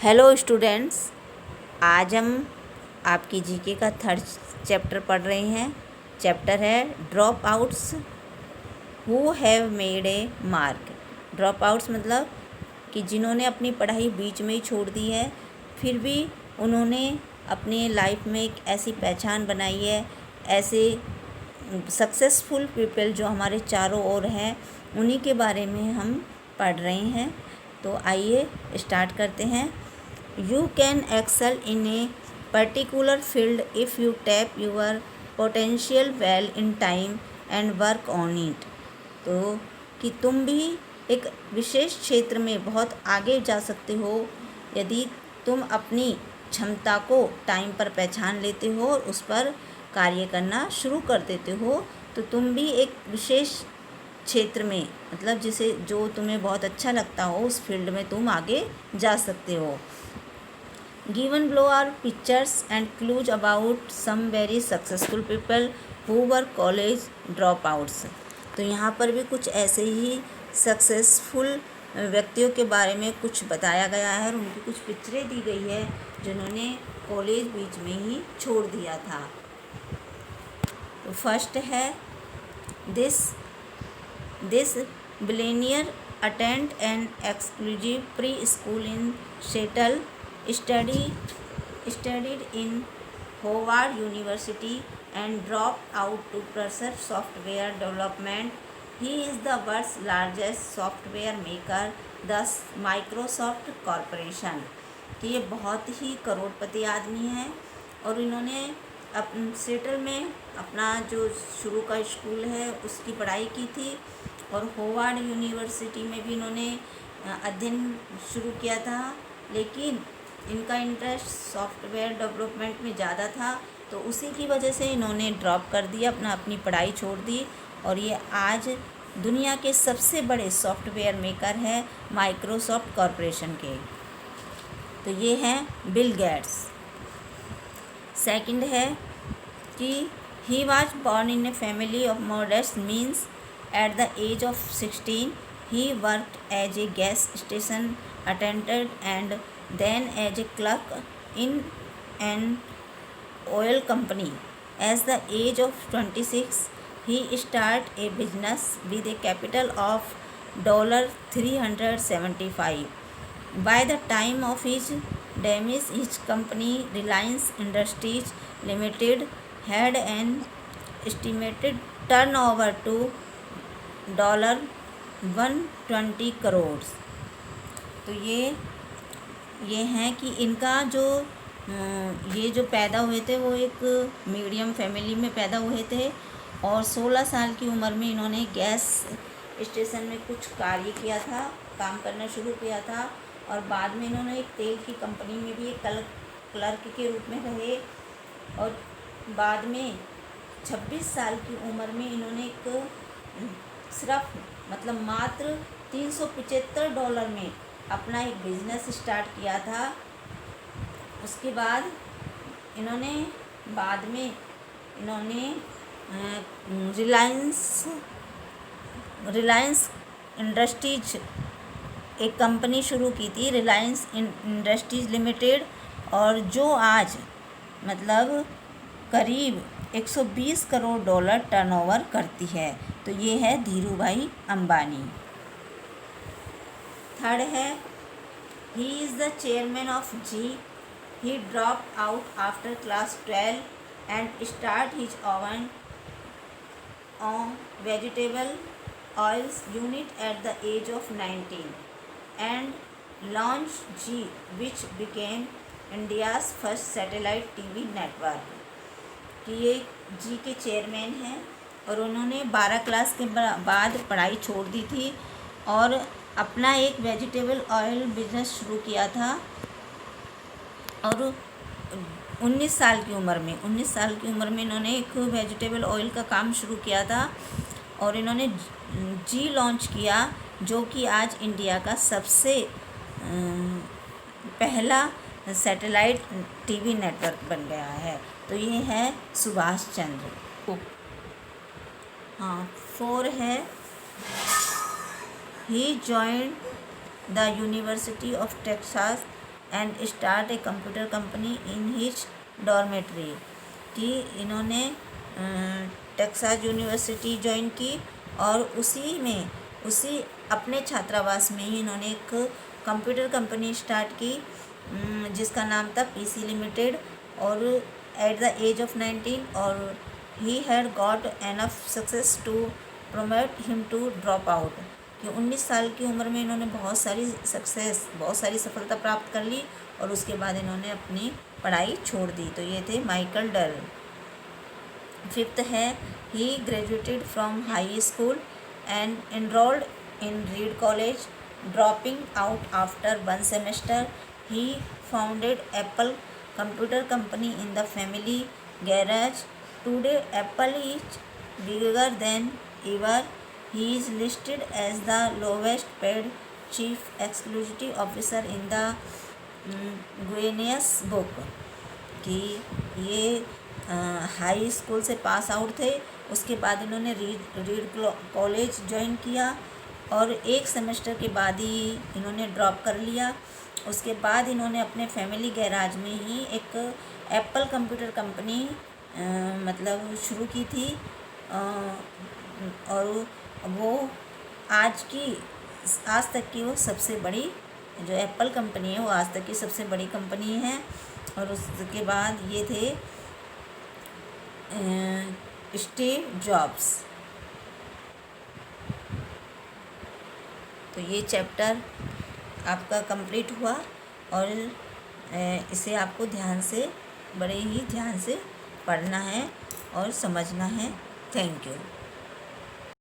Hello students. आज हम आपकी जीके का थर्ड चैप्टर पढ़ रहे हैं। चैप्टर है drop outs who have made a mark. Drop outs मतलब कि जिन्होंने अपनी पढ़ाई बीच में ही छोड़ दी है, फिर भी उन्होंने अपनी लाइफ में एक ऐसी पहचान बनाई है। ऐसे सक्सेसफुल पीपल जो हमारे चारों ओर हैं, उन्हीं के बारे में हम पढ़ रहे हैं। तो आइए स्टार्ट करते हैं। You can excel in a particular field if you tap your potential well in time and work on it। तो कि तुम भी एक विशेष क्षेत्र में बहुत आगे जा सकते हो यदि तुम अपनी क्षमता को टाइम पर पहचान लेते हो और उस पर कार्य करना शुरू कर देते हो, तो तुम भी एक विशेष क्षेत्र में, मतलब जिसे जो तुम्हें बहुत अच्छा लगता हो, उस फील्ड में तुम आगे जा सकते हो। Given below are pictures and clues about some very successful people who were college dropouts। तो यहाँ पर भी कुछ ऐसे ही सक्सेसफुल व्यक्तियों के बारे में कुछ बताया गया है और उनकी कुछ पिक्चरें दी गई है जिन्होंने कॉलेज बीच में ही छोड़ दिया था। तो फर्स्ट है this billionaire attend an exclusive pre school in settle, studied in Howard University and dropped out to pursue software development. He is the world's largest software maker, thus Microsoft Corporation। कि ये बहुत ही करोड़पति आदमी हैं और इन्होंने settle में अपना जो शुरू का स्कूल है उसकी पढ़ाई की थी और होवार्ड यूनिवर्सिटी में भी इन्होंने अध्ययन शुरू किया था, लेकिन इनका इंटरेस्ट सॉफ्टवेयर डेवलपमेंट में ज़्यादा था, तो उसी की वजह से इन्होंने ड्रॉप कर दिया, अपनी पढ़ाई छोड़ दी और ये आज दुनिया के सबसे बड़े सॉफ्टवेयर मेकर हैं माइक्रोसॉफ्ट कॉरपोरेशन के। तो ये हैं बिल गेट्स। सेकंड है कि he was born in a family of modest means. At the age of 16 he worked as a gas station attendant and then as a clerk in an oil company. At the age of 26, he started a business with a capital of $375. By the time of his demise, his company Reliance Industries Limited had an estimated turnover to $120 crores। तो ये हैं कि इनका ये जो पैदा हुए थे वो एक मीडियम फैमिली में पैदा हुए थे और 16 साल की उम्र में इन्होंने गैस स्टेशन में कुछ कार्य किया था, काम करना शुरू किया था और बाद में इन्होंने एक तेल की कंपनी में भी एक क्लर्क के रूप में रहे और बाद में 26 साल की उम्र में इन्होंने मात्र $375 में अपना एक बिज़नेस स्टार्ट किया था। उसके बाद इन्होंने रिलायंस इंडस्ट्रीज एक कंपनी शुरू की थी, रिलायंस इंडस्ट्रीज लिमिटेड, और जो आज करीब $120 करोड़ टर्नओवर करती है। तो ये है धीरू भाई अंबानी। थर्ड है he is the chairman of G। he dropped out after class 12 and start his own vegetable oils unit at the age of 19 and launched G, which became India's first satellite TV network। कि ये जी के chairman हैं और उन्होंने 12 class के बाद पढ़ाई छोड़ दी थी और अपना एक वेजिटेबल ऑयल बिजनेस शुरू किया था और 19 साल की उम्र में इन्होंने एक वेजिटेबल ऑयल का काम शुरू किया था और इन्होंने जी लॉन्च किया, जो कि आज इंडिया का सबसे पहला सैटेलाइट टीवी नेटवर्क बन गया है। तो ये है सुभाष चंद्र। हाँ, 4 है he joined the University of Texas and start a computer company in his dormitory, कि इन्होंने टेक्सास यूनिवर्सिटी ज्वाइन की और उसी अपने छात्रावास में ही इन्होंने एक कंप्यूटर कंपनी स्टार्ट की जिसका नाम था पीसी लिमिटेड। और एट द एज ऑफ 19 और he had got enough success to promote him to drop out, कि 19 साल की उम्र में इन्होंने बहुत सारी सफलता प्राप्त कर ली और उसके बाद इन्होंने अपनी पढ़ाई छोड़ दी। तो ये थे माइकल डल। फिफ्थ है, he graduated from high school and enrolled in Reed college, dropping out after 1 semester. He founded Apple Computer Company in the family garage. Today, Apple is bigger than ever. He is listed as the lowest paid chief executive officer in the Guinness Book, कि ये high school से pass out थे। उसके बाद इन्होंने read college join किया और 1 semester के बाद ही इन्होंने ड्रॉप कर लिया। उसके बाद इन्होंने अपने फैमिली गैराज में ही एक एप्पल कंप्यूटर कंपनी मतलब शुरू की थी और वो आज तक की वो सबसे बड़ी जो एप्पल कंपनी है वो आज तक की सबसे बड़ी कंपनी है। और उसके बाद ये थे स्टीव जॉब्स। तो ये चैप्टर आपका कंप्लीट हुआ और इसे आपको बड़े ही ध्यान से पढ़ना है और समझना है। Thank you.